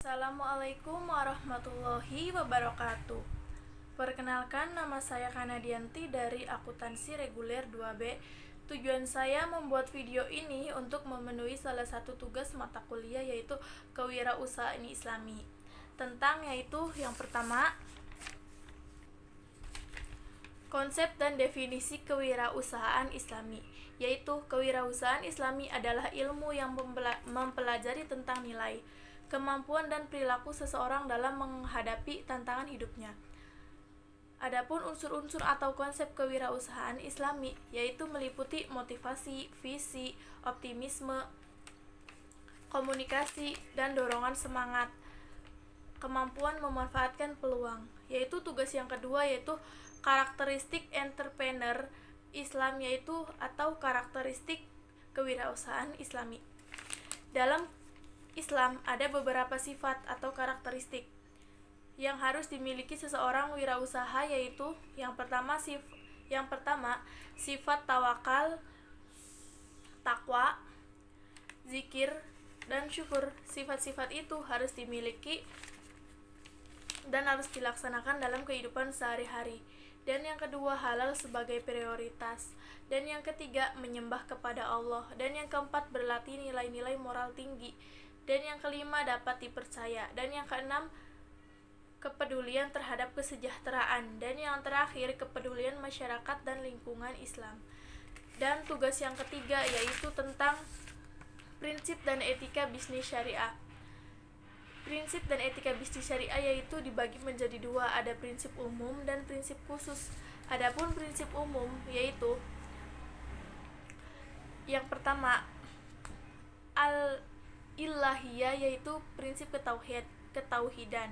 Assalamualaikum warahmatullahi wabarakatuh. Perkenalkan, nama saya Kanadianti dari Akuntansi Reguler 2B. Tujuan saya membuat video ini untuk memenuhi salah satu tugas mata kuliah, yaitu Kewirausahaan Islami. Yaitu yang pertama, konsep dan definisi kewirausahaan Islami, yaitu kewirausahaan Islami adalah ilmu yang mempelajari tentang nilai, kemampuan dan perilaku seseorang dalam menghadapi tantangan hidupnya. Adapun unsur-unsur atau konsep kewirausahaan Islami yaitu meliputi motivasi, visi, optimisme, komunikasi, dan dorongan semangat, kemampuan memanfaatkan peluang. Yaitu tugas yang kedua yaitu karakteristik entrepreneur Islam, yaitu atau karakteristik kewirausahaan Islami. Dalam Islam ada beberapa sifat atau karakteristik yang harus dimiliki seseorang wirausaha, yaitu yang pertama sifat tawakal, takwa, zikir, dan syukur. Sifat-sifat itu harus dimiliki dan harus dilaksanakan dalam kehidupan sehari-hari. Dan yang kedua, halal sebagai prioritas. Dan yang ketiga, menyembah kepada Allah. Dan yang keempat, berlatih nilai-nilai moral tinggi. Dan yang kelima, dapat dipercaya. Dan yang keenam, kepedulian terhadap kesejahteraan. Dan yang terakhir, kepedulian masyarakat dan lingkungan Islam. Dan tugas yang ketiga yaitu tentang prinsip dan etika bisnis syariah. Prinsip dan etika bisnis syariah yaitu dibagi menjadi dua, ada prinsip umum dan prinsip khusus. Adapun prinsip umum yaitu yang pertama al-ilahiyah, yaitu prinsip ketauhidan.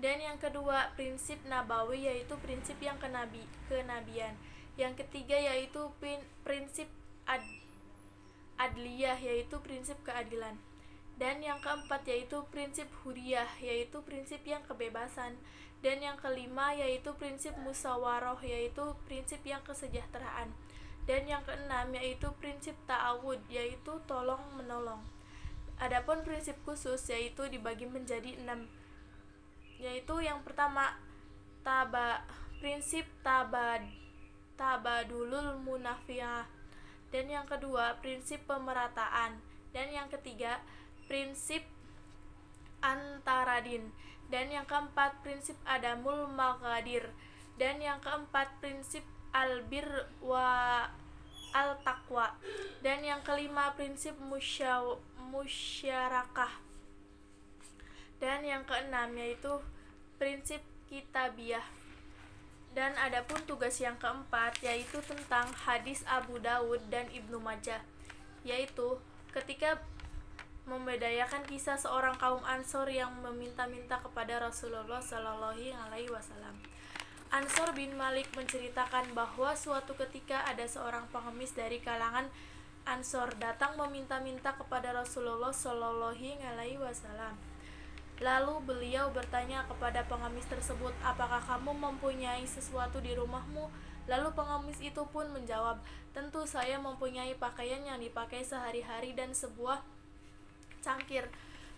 Dan yang kedua prinsip nabawi, yaitu prinsip yang kenabian. Yang ketiga yaitu prinsip adliyah, yaitu prinsip keadilan. Dan yang keempat yaitu prinsip huriyah, yaitu prinsip yang kebebasan. Dan yang kelima yaitu prinsip musawaroh, yaitu prinsip yang kesejahteraan. Dan yang keenam yaitu prinsip ta'awud, yaitu tolong menolong. Adapun prinsip khusus yaitu dibagi menjadi 6, yaitu yang pertama prinsip tabadulul munafiah. Dan yang kedua prinsip pemerataan. Dan yang ketiga prinsip antaradin. Dan yang keempat prinsip adamul magadir. Dan yang keempat prinsip albir wa al-taqwa. Dan yang kelima prinsip musyarakah. Dan yang keenam yaitu prinsip kitabiyah. Dan adapun tugas yang keempat yaitu tentang hadis Abu Dawud dan Ibnu Majah, yaitu ketika membedayakan kisah seorang kaum Ansor yang meminta-minta kepada Rasulullah Shallallahu Alaihi Wasallam. Ansor bin Malik menceritakan bahwa suatu ketika ada seorang pengemis dari kalangan Ansor datang meminta-minta kepada Rasulullah Shallallahu Alaihi Wasallam. Lalu beliau bertanya kepada pengemis tersebut, "Apakah kamu mempunyai sesuatu di rumahmu?" Lalu pengemis itu pun menjawab, "Tentu saya mempunyai pakaian yang dipakai sehari-hari dan sebuah cangkir."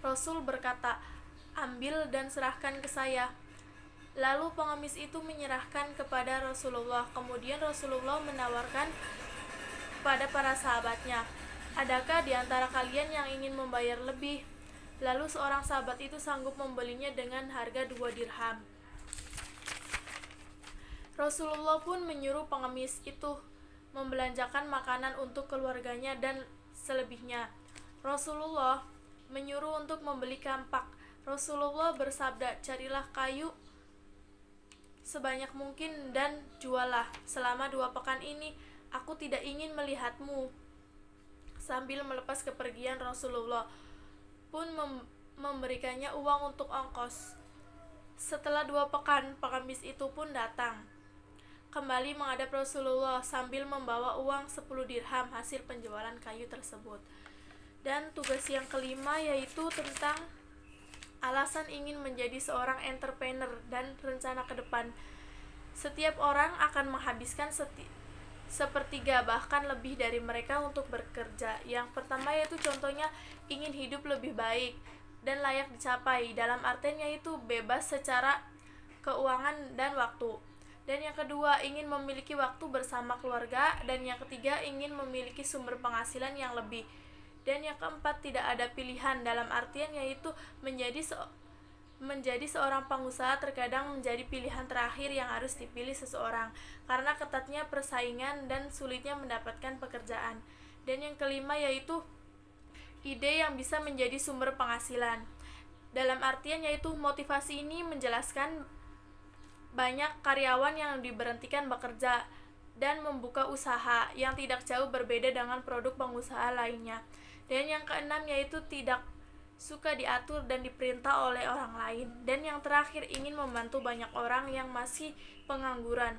Rasul berkata, "Ambil dan serahkan ke saya." Lalu pengemis itu menyerahkan kepada Rasulullah. Kemudian Rasulullah menawarkan kepada para sahabatnya, "Adakah di antara kalian yang ingin membayar lebih?" Lalu seorang sahabat itu sanggup membelinya dengan harga 2 dirham. Rasulullah pun menyuruh pengemis itu membelanjakan makanan untuk keluarganya dan selebihnya. Rasulullah menyuruh untuk membeli kampak. Rasulullah bersabda, "Carilah kayu sebanyak mungkin dan jualah. Selama 2 pekan ini aku tidak ingin melihatmu." Sambil melepas kepergian, Rasulullah pun memberikannya uang untuk ongkos. Setelah 2 pekan, pengemis itu pun datang kembali menghadap Rasulullah sambil membawa uang 10 dirham hasil penjualan kayu tersebut. Dan tugas yang kelima yaitu tentang alasan ingin menjadi seorang entrepreneur dan rencana ke depan. Setiap orang akan menghabiskan sepertiga bahkan lebih dari mereka untuk bekerja. Yang pertama yaitu contohnya ingin hidup lebih baik dan layak dicapai, dalam artian yaitu bebas secara keuangan dan waktu. Dan yang kedua, ingin memiliki waktu bersama keluarga. Dan yang ketiga, ingin memiliki sumber penghasilan yang lebih. Dan yang keempat, tidak ada pilihan, dalam artian yaitu menjadi seorang pengusaha terkadang menjadi pilihan terakhir yang harus dipilih seseorang karena ketatnya persaingan dan sulitnya mendapatkan pekerjaan. Dan yang kelima yaitu ide yang bisa menjadi sumber penghasilan. Dalam artian yaitu motivasi ini menjelaskan banyak karyawan yang diberhentikan bekerja dan membuka usaha yang tidak jauh berbeda dengan produk pengusaha lainnya. Dan yang keenam yaitu tidak suka diatur dan diperintah oleh orang lain. Dan yang terakhir, ingin membantu banyak orang yang masih pengangguran.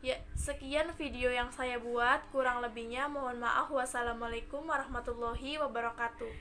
Ya, sekian video yang saya buat, kurang lebihnya mohon maaf. Wassalamualaikum warahmatullahi wabarakatuh.